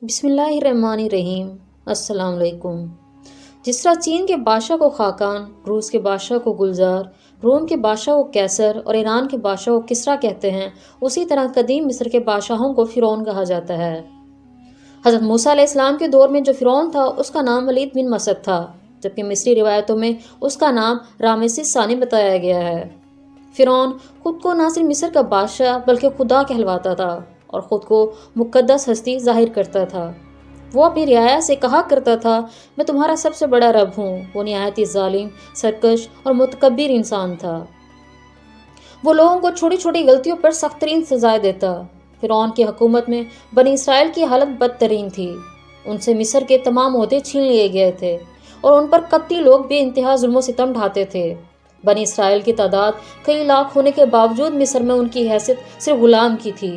بسم اللہ الرحمن الرحیم۔ السلام علیکم۔ جس طرح چین کے بادشاہ کو خاقان، روس کے بادشاہ کو گلزار، روم کے بادشاہ کو کیسر اور ایران کے بادشاہ کو کسریٰ کہتے ہیں، اسی طرح قدیم مصر کے بادشاہوں کو فرعون کہا جاتا ہے۔ حضرت موسیٰ علیہ السلام کے دور میں جو فرعون تھا اس کا نام ولید بن مسد تھا، جبکہ مصری روایتوں میں اس کا نام رامسیس ثانی بتایا گیا ہے۔ فرعون خود کو نہ صرف مصر کا بادشاہ بلکہ خدا کہلواتا تھا اور خود کو مقدس ہستی ظاہر کرتا تھا۔ وہ اپنی رعایا سے کہا کرتا تھا، میں تمہارا سب سے بڑا رب ہوں۔ وہ نہایت ہی ظالم، سرکش اور متکبر انسان تھا۔ وہ لوگوں کو چھوٹی چھوٹی غلطیوں پر سخت ترین سزائیں دیتا۔ فرعون کی حکومت میں بنی اسرائیل کی حالت بدترین تھی۔ ان سے مصر کے تمام عہدے چھین لیے گئے تھے اور ان پر قبطی لوگ بے انتہا ظلم و ستم ڈھاتے تھے۔ بنی اسرائیل کی تعداد کئی لاکھ ہونے کے باوجود مصر میں ان کی حیثیت صرف غلام کی تھی۔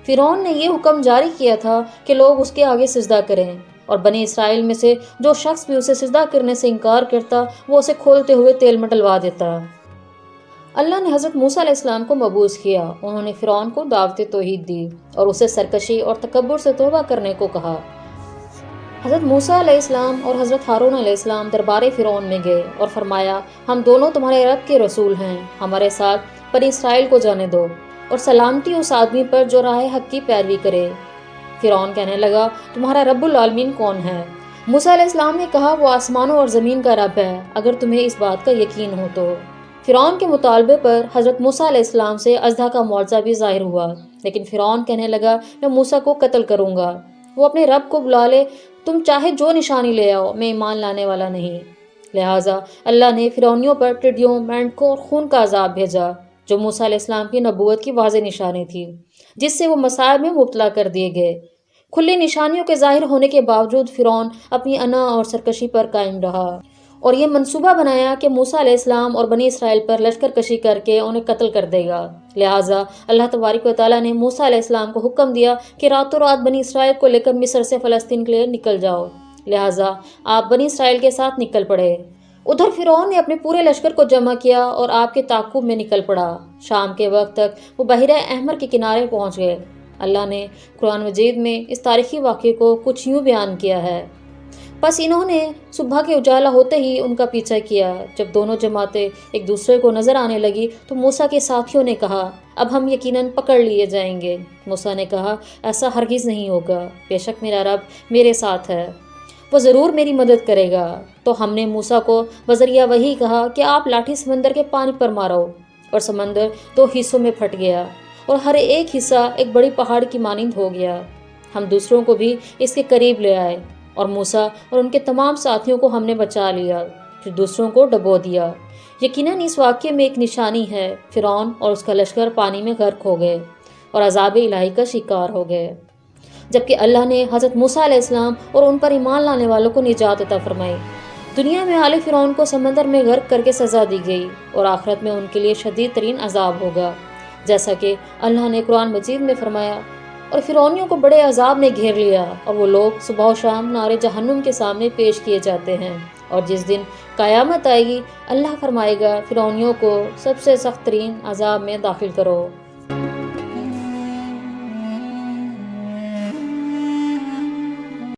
فرعون نے یہ حکم جاری کیا تھا کہ لوگ اس کے آگے سجدہ کریں، اور بنی اسرائیل میں سے جو شخص بھی اسے سجدہ کرنے سے انکار کرتا وہ اسے کھولتے ہوئے تیل میں ڈلوا دیتا۔ اللہ نے حضرت موسیٰ علیہ السلام کو مبعوث کیا۔ انہوں نے فرعون کو دعوت توحید دی اور اسے سرکشی اور تکبر سے توبہ کرنے کو کہا۔ حضرت موسیٰ علیہ السلام اور حضرت ہارون علیہ السلام دربار فرعون میں گئے اور فرمایا، ہم دونوں تمہارے رب کے رسول ہیں، ہمارے ساتھ بنی اسرائیل کو جانے دو اور سلامتی اس آدمی پر جو راہ حق کی پیروی کرے۔ فرعون کہنے لگا، تمہارا رب العالمین کون ہے؟ موسیٰ علیہ السلام نے کہا، وہ آسمانوں اور زمین کا رب ہے، اگر تمہیں اس بات کا یقین ہو تو۔ فرعون کے مطالبے پر حضرت موسیٰ علیہ السلام سے اژدہا کا معجزہ بھی ظاہر ہوا، لیکن فرعون کہنے لگا، میں موسیٰ کو قتل کروں گا۔ وہ اپنے رب کو بلا لے، تم چاہے جو نشانی لے آؤ، میں ایمان لانے والا نہیں۔ لہٰذا اللہ نے فرعونیوں پر ٹڈیوں، مینڈکوں اور خون کا عذاب بھیجا، جو موسیٰ علیہ السلام کی نبوت کی واضح نشانی تھی، جس سے وہ مصائب میں مبتلا کر دیے گئے۔ کھلی نشانیوں کے ظاہر ہونے کے باوجود فرعون اپنی انا اور سرکشی پر قائم رہا اور یہ منصوبہ بنایا کہ موسیٰ علیہ السلام اور بنی اسرائیل پر لشکر کشی کر کے انہیں قتل کر دے گا۔ لہٰذا اللہ تبارک و تعالیٰ نے موسیٰ علیہ السلام کو حکم دیا کہ راتوں رات بنی اسرائیل کو لے کر مصر سے فلسطین کے لیے نکل جاؤ۔ لہٰذا آپ بنی اسرائیل کے ساتھ نکل پڑے۔ ادھر فرعون نے اپنے پورے لشکر کو جمع کیا اور آپ کے تعاقب میں نکل پڑا۔ شام کے وقت تک وہ بحیرہ احمر کے کنارے پہنچ گئے۔ اللہ نے قرآن مجید میں اس تاریخی واقعے کو کچھ یوں بیان کیا ہے، بس انہوں نے صبح کے اجالا ہوتے ہی ان کا پیچھا کیا۔ جب دونوں جماعتیں ایک دوسرے کو نظر آنے لگی تو موسیٰ کے ساتھیوں نے کہا، اب ہم یقیناً پکڑ لیے جائیں گے۔ موسیٰ نے کہا، ایسا ہرگز نہیں ہوگا، بے شک میرا رب میرے ساتھ ہے، وہ ضرور میری مدد کرے گا۔ تو ہم نے موسیٰ کو بذریعہ وحی کہا کہ آپ لاٹھی سمندر کے پانی پر مارو، اور سمندر 2 حصوں میں پھٹ گیا اور ہر ایک حصہ ایک بڑی پہاڑ کی مانند ہو گیا۔ ہم دوسروں کو بھی اس کے قریب لے آئے اور موسیٰ اور ان کے تمام ساتھیوں کو ہم نے بچا لیا، پھر دوسروں کو ڈبو دیا۔ یقیناً اس واقعے میں ایک نشانی ہے، فرعون اور اس کا لشکر پانی میں غرق ہو گئے اور عذاب الہی کا شکار ہو گئے، جبکہ اللہ نے حضرت موسیٰ علیہ السلام اور ان پر ایمان لانے والوں کو نجات عطا فرمائی۔ دنیا میں آل فرعون کو سمندر میں غرق کر کے سزا دی گئی اور آخرت میں ان کے لیے شدید ترین عذاب ہوگا، جیسا کہ اللہ نے قرآن مجید میں فرمایا، اور فرعونیوں کو بڑے عذاب نے گھیر لیا اور وہ لوگ صبح و شام نار جہنم کے سامنے پیش کیے جاتے ہیں، اور جس دن قیامت آئے گی اللہ فرمائے گا، فرعونیوں کو سب سے سخت ترین عذاب میں داخل کرو۔